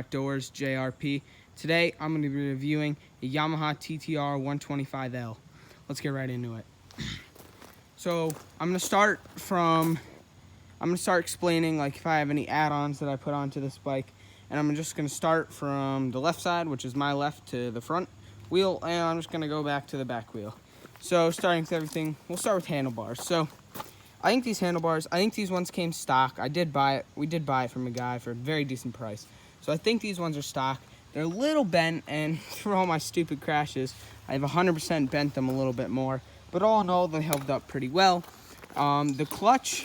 Outdoors JRP. Today I'm going to be reviewing a Yamaha TTR 125L. Let's get right into it. So I'm going to start explaining like if I have any add-ons that I put onto this bike, and I'm just going to start from the left side, which is my left, to the front wheel, and I'm just going to go back to the back wheel. So starting with everything, we'll start with handlebars. So I think these handlebars, these ones came stock. We did buy it from a guy for a very decent price. So I think these ones are stock. They're a little bent, and through all my stupid crashes, I've 100% bent them a little bit more. But all in all, they held up pretty well. The clutch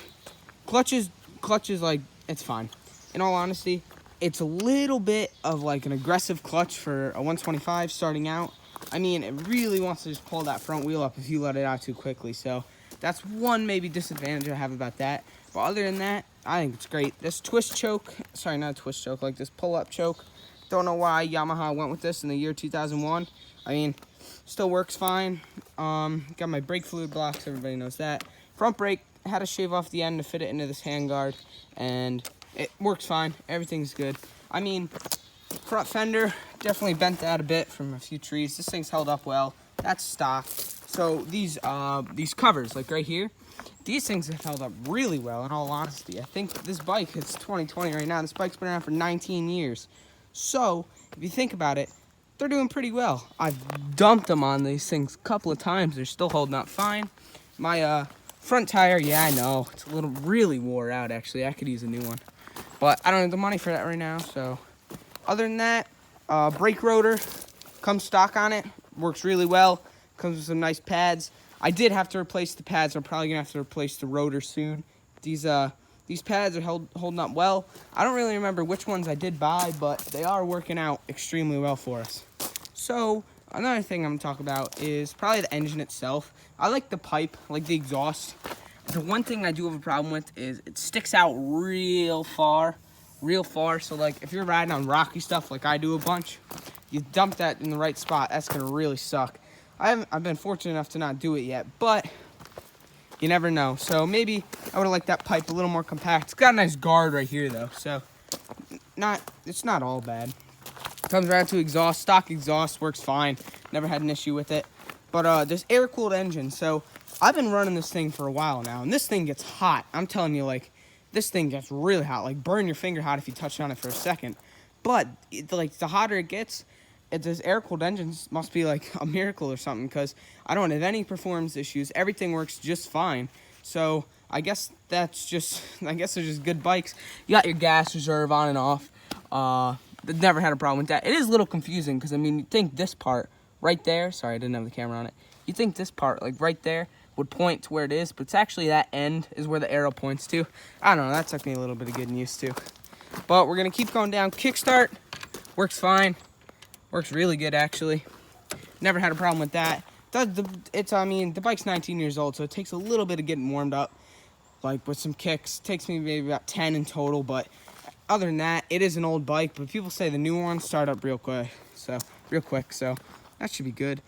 is like, it's fine. In all honesty, it's a little bit of like an aggressive clutch for a 125 starting out. I mean, it really wants to just pull that front wheel up if you let it out too quickly. So that's one maybe disadvantage I have about that. But other than that, I think it's great. This twist choke, sorry, not a twist choke, like this pull-up choke. Don't know why Yamaha went with this in the year 2001. I mean, still works fine. Got my brake fluid blocks, everybody knows that. Front brake, had to shave off the end to fit it into this handguard, and it works fine. Everything's good. I mean, front fender, definitely bent that a bit from a few trees. This thing's held up well. That's stock. So these covers, like right here, these things have held up really well, in all honesty. I think this bike, it's 2020 right now. This bike's been around for 19 years. So if you think about it, they're doing pretty well. I've dumped them on these things a couple of times. They're still holding up fine. My front tire, yeah, I know. It's a little really wore out, actually. I could use a new one. But I don't have the money for that right now, so. Other than that, brake rotor comes stock on it. Works really well. Comes with some nice pads. I did have to replace the pads. I'm probably going to have to replace the rotor soon. These pads are holding up well. I don't really remember which ones I did buy, but they are working out extremely well for us. So another thing I'm going to talk about is probably the engine itself. I like the pipe, I like the exhaust. The one thing I do have a problem with is it sticks out real far. So like if you're riding on rocky stuff like I do a bunch, you dump that in the right spot, that's going to really suck. I've been fortunate enough to not do it yet, but you never know. So maybe I would have liked that pipe a little more compact. It's got a nice guard right here though, so it's not all bad. Comes around to exhaust. Stock exhaust works fine. Never had an issue with it. But this air-cooled engine. So I've been running this thing for a while now, and this thing gets hot. I'm telling you, like, this thing gets really hot. Like, burn your finger hot if you touch on it for a second. But the hotter it gets, this air-cooled engine must be like a miracle or something, because I don't have any performance issues. Everything works just fine. So I guess they're just good bikes. You got your gas reserve on and off. Never had a problem with that. It is a little confusing because, I mean, you think this part right there, sorry, I didn't have the camera on it. You think this part, like right there, would point to where it is, but it's actually that end is where the arrow points to. I don't know, that took me a little bit of getting used to. But we're going to keep going down. Kickstart works fine. Works really good, actually. Never had a problem with that. The bike's 19 years old, so it takes a little bit of getting warmed up, like with some kicks. It takes me maybe about 10 in total, but other than that, it is an old bike, but people say the new ones start up real quick, so that should be good.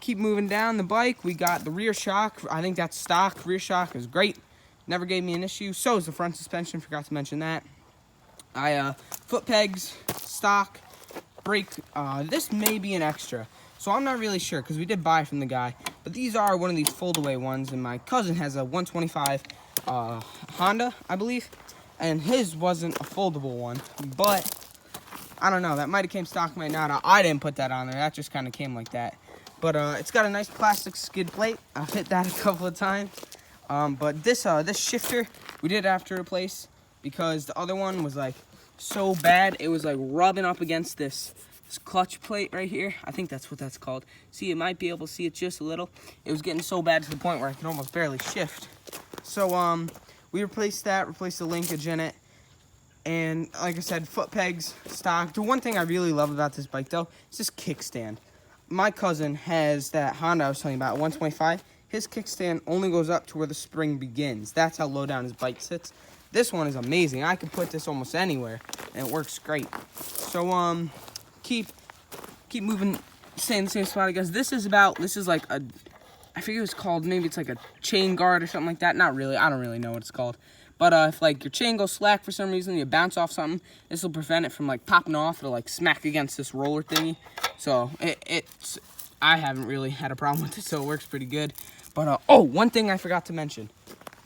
Keep moving down the bike. We got the rear shock. I think that's stock. Rear shock is great. Never gave me an issue. So is the front suspension. Forgot to mention that. Foot pegs, stock. Brake. This may be an extra, so I'm not really sure because we did buy from the guy. But these are one of these fold-away ones, and my cousin has a 125 Honda, I believe, and his wasn't a foldable one. But I don't know. That might have came stock, might not. I didn't put that on there. That just kind of came like that. But it's got a nice plastic skid plate. I've hit that a couple of times. But this shifter we did have to replace because the other one was like so bad. It was like rubbing up against this clutch plate right here. I think that's what that's called. See, you might be able to see it just a little. It was getting so bad to the point where I could almost barely shift. So we replaced that, replaced the linkage in it. And like I said, foot pegs, stock. The one thing I really love about this bike though is this kickstand. My cousin has that Honda I was telling you about, 125. His kickstand only goes up to where the spring begins. That's how low down his bike sits. This one is amazing. I can put this almost anywhere, and it works great. So, keep moving, stay in the same spot, I guess. This is like a, I forget what it's called. Maybe it's like a chain guard or something like that. Not really. I don't really know what it's called. But if like your chain goes slack for some reason, you bounce off something, this will prevent it from like popping off. It'll like smack against this roller thingy. So it's I haven't really had a problem with it, so it works pretty good. But oh, one thing I forgot to mention.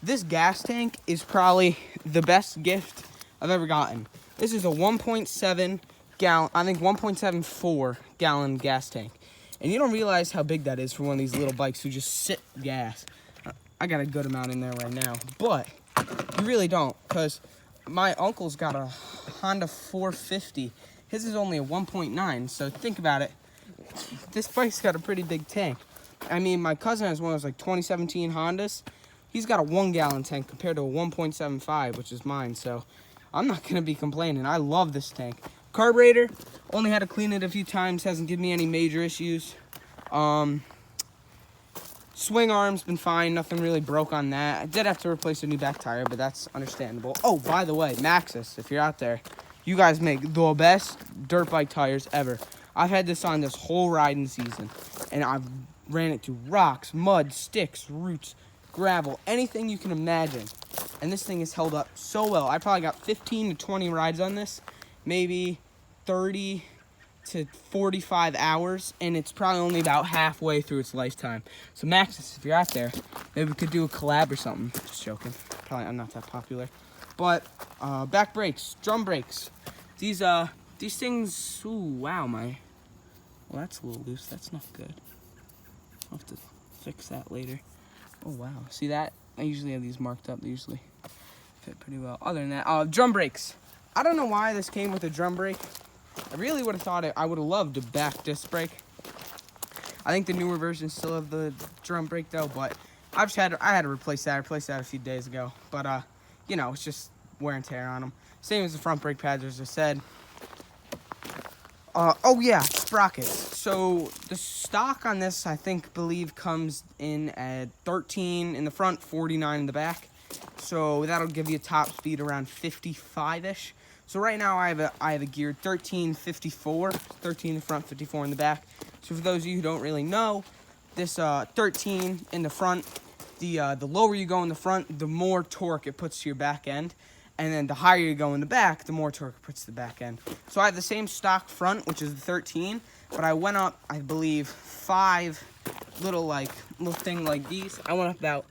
This gas tank is probably the best gift I've ever gotten. This is a 1.7 gallon, I think 1.74 gallon gas tank. And you don't realize how big that is for one of these little bikes who just sit gas. I got a good amount in there right now, but you really don't, because my uncle's got a Honda 450. His is only a 1.9, so think about it. This bike's got a pretty big tank. I mean, my cousin has one of those like 2017 Hondas. He's got a 1 gallon tank compared to a 1.75, which is mine, so I'm not gonna be complaining. I love this tank. Carburetor, only had to clean it a few times, hasn't given me any major issues. Swing arm's been fine, nothing really broke on that. I did have to replace a new back tire, but that's understandable. Oh, by the way, Maxxis, if you're out there, you guys make the best dirt bike tires ever. I've had this on this whole riding season, and I've ran it through rocks, mud, sticks, roots, gravel, anything you can imagine. And this thing has held up so well. I probably got 15 to 20 rides on this, maybe 30 to 45 hours, and it's probably only about halfway through its lifetime. So Maxxis, if you're out there, maybe we could do a collab or something. Just joking. Probably I'm not that popular. But back brakes, drum brakes. These things, ooh, wow, well, that's a little loose. That's not good. I'll have to fix that later. Oh, wow. See that? I usually have these marked up. They usually fit pretty well. Other than that, drum brakes. I don't know why this came with a drum brake. I really would have thought I would have loved a back disc brake. I think the newer versions still have the drum brake though, but I had to replace that. I replaced that a few days ago. But you know, it's just wear and tear on them. Same as the front brake pads, as I said. Oh yeah, sprockets. So the stock on this, I believe comes in at 13 in the front, 49 in the back. So that'll give you a top speed around 55-ish. So right now I have a geared 1354, 13 in the front, 54 in the back. So for those of you who don't really know, this 13 in the front, the lower you go in the front, the more torque it puts to your back end. And then the higher you go in the back, the more torque it puts to the back end. So I have the same stock front, which is the 13, but I went up, I believe, 5 little thing like these. I went up about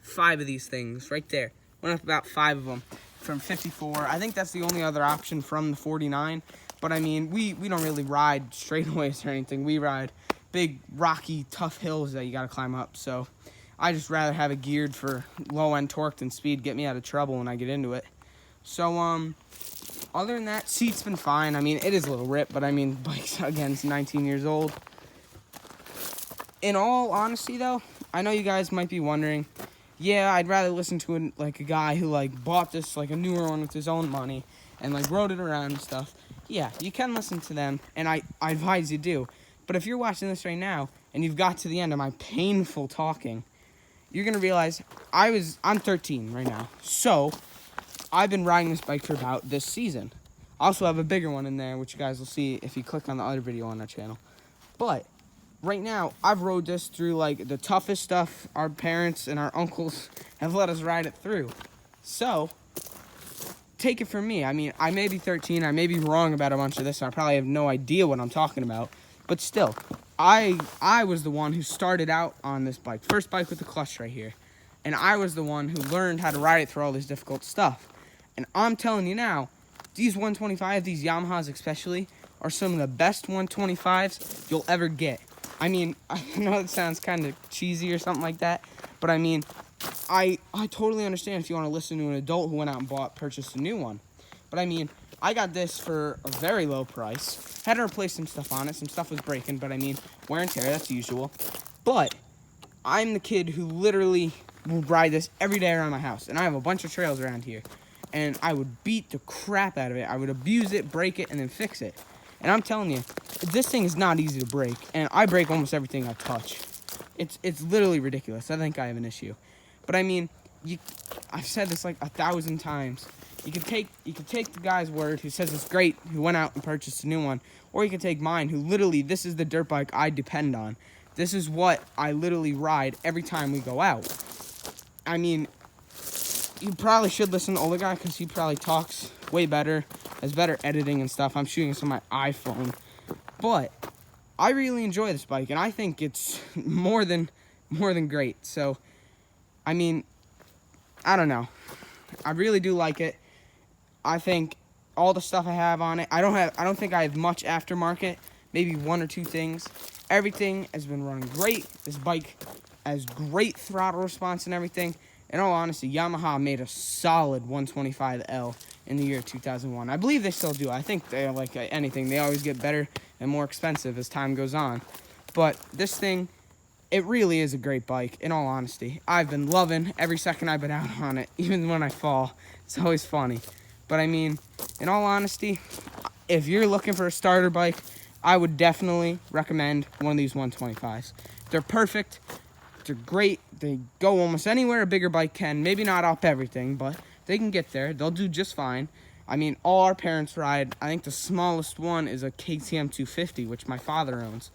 5 of these things right there. Went up about 5 of them from 54. I think that's the only other option from the 49. But I mean, we don't really ride straightaways or anything. We ride big, rocky, tough hills that you got to climb up. So I just rather have it geared for low-end torque than speed, get me out of trouble when I get into it. So, other than that, seat's been fine. I mean, it is a little ripped, but I mean, bike's, again, it's 19 years old. In all honesty, though, I know you guys might be wondering, yeah, I'd rather listen to a guy who, bought this, a newer one with his own money and, rode it around and stuff. Yeah, you can listen to them, and I advise you do. But if you're watching this right now, and you've got to the end of my painful talking, you're going to realize I'm 13 right now. So I've been riding this bike for about this season. I also have a bigger one in there, which you guys will see if you click on the other video on our channel. But right now, I've rode this through, the toughest stuff our parents and our uncles have let us ride it through. So take it from me. I mean, I may be 13. I may be wrong about a bunch of this. And I probably have no idea what I'm talking about. But still, I was the one who started out on this bike. First bike with the clutch right here. And I was the one who learned how to ride it through all this difficult stuff. And I'm telling you now, these 125s, these Yamahas especially, are some of the best 125s you'll ever get. I mean, I know it sounds kind of cheesy or something like that, but I mean, I totally understand if you want to listen to an adult who went out and purchased a new one. But I mean, I got this for a very low price. Had to replace some stuff on it. Some stuff was breaking, but I mean, wear and tear, that's usual. But I'm the kid who literally will ride this every day around my house. And I have a bunch of trails around here. And I would beat the crap out of it. I would abuse it, break it, and then fix it. And I'm telling you, this thing is not easy to break. And I break almost everything I touch. It's literally ridiculous. I think I have an issue. But I mean, I've said this 1,000 times. You can take the guy's word who says it's great, who went out and purchased a new one. Or you can take mine, who literally, this is the dirt bike I depend on. This is what I literally ride every time we go out. I mean, you probably should listen to the older guy because he probably talks way better, has better editing and stuff. I'm shooting this on my iPhone. But I really enjoy this bike, and I think it's more than great. So, I mean, I don't know. I really do like it. I think all the stuff I have on it, I don't think I have much aftermarket, maybe 1 or 2 things. Everything has been running great. This bike has great throttle response and everything. In all honesty, Yamaha made a solid 125L in the year 2001. I believe they still do. I think they're like anything. They always get better and more expensive as time goes on. But this thing, it really is a great bike, in all honesty. I've been loving every second I've been out on it, even when I fall. It's always funny. But I mean, in all honesty, if you're looking for a starter bike, I would definitely recommend one of these 125s. They're perfect. They're great. They go almost anywhere a bigger bike can. Maybe not up everything, but they can get there. They'll do just fine. I mean, all our parents ride. I think the smallest one is a KTM 250, which my father owns.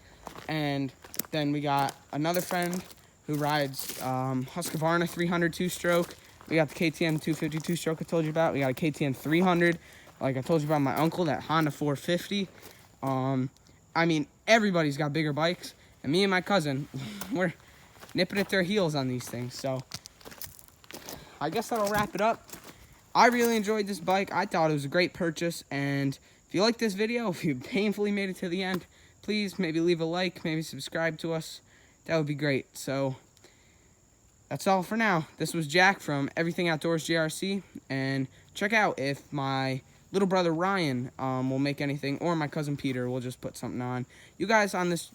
And then we got another friend who rides Husqvarna 300 two-stroke. We got the KTM 250 two-stroke I told you about. We got a KTM 300, like I told you about my uncle, that Honda 450. I mean, everybody's got bigger bikes. And me and my cousin, we're nipping at their heels on these things. So I guess that'll wrap it up. I really enjoyed this bike. I thought it was a great purchase. And if you like this video, if you painfully made it to the end, please maybe leave a like, maybe subscribe to us. That would be great. So that's all for now. This was Jack from Everything Outdoors JRC. And check out if my little brother Ryan will make anything, or my cousin Peter will just put something on. You guys on this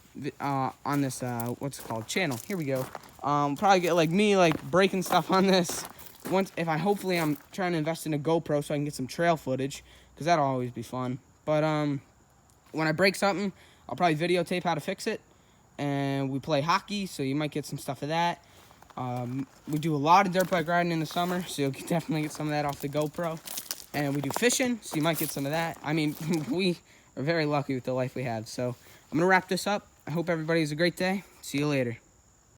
what's it called, channel, here we go, probably get like me like breaking stuff on this. Hopefully I'm trying to invest in a GoPro so I can get some trail footage, because that'll always be fun. But when I break something, I'll probably videotape how to fix it. And we play hockey, so you might get some stuff of that. We do a lot of dirt bike riding in the summer, so you'll definitely get some of that off the GoPro. And we do fishing, so you might get some of that. I mean, we are very lucky with the life we have. So I'm going to wrap this up. I hope everybody has a great day. See you later.